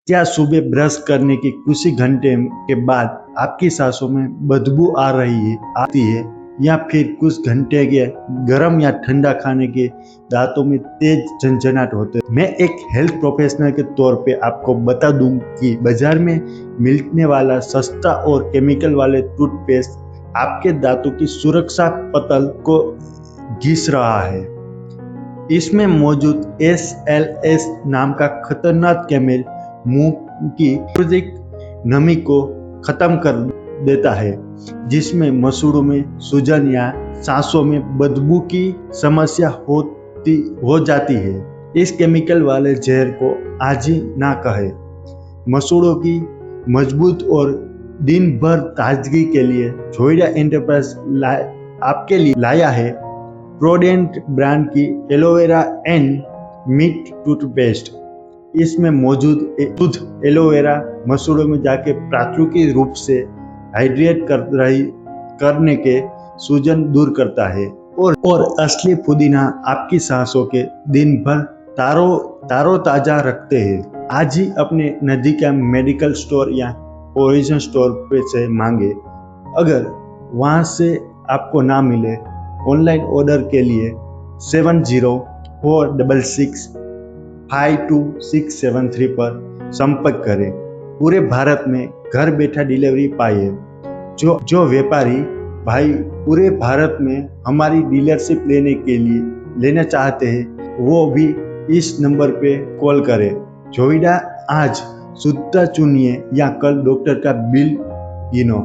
क्या सुबह ब्रश करने के कुछ ही घंटे के बाद आपकी सांसों में बदबू आती है, या फिर कुछ घंटे के गर्म या ठंडा खाने के दांतों में तेज झंझनाहट होते हैं। मैं एक हेल्थ प्रोफेशनल के तौर पे आपको बता दूं कि बाजार में मिलने वाला सस्ता और केमिकल वाले टूथपेस्ट आपके दांतों की सुरक्षा पतल को घिस रहा है। इसमें मौजूद SLS नाम का खतरनाक केमिकल मुंह की प्राकृतिक नमी को खत्म कर देता है, जिसमें मसूड़ों में सूजन या सांसों में बदबू की समस्या हो जाती है। इस केमिकल वाले जहर को आजी ना कहे। मसूड़ों की मजबूत और दिन भर ताजगी के लिए जोइडा एंटरप्राइज आपके लिए लाया है प्रोडेंट ब्रांड की एलोवेरा एंड मिंट टूथपेस्ट। इसमें मौजूद शुद्ध एलोवेरा मसूड़ों में जाके प्राकृतिक रूप से हाइड्रेट करने के सूजन दूर करता है और असली पुदीना आपकी सांसों के दिन भर तारो ताजा रखते हैं। आज ही अपने नजदीक का मेडिकल स्टोर या प्रोविजन स्टोर पे से मांगे। अगर वहां से आपको ना मिले, ऑनलाइन ऑर्डर के लिए 7046652673 पर संपर्क करें। पूरे भारत में घर बैठा डिलीवरी पाइए। जो व्यापारी भाई पूरे भारत में हमारी डीलरशिप लेना चाहते हैं, वो भी इस नंबर पे कॉल करें। जोइडा आज शुद्धता चुनिए या कल डॉक्टर का बिल गिनो।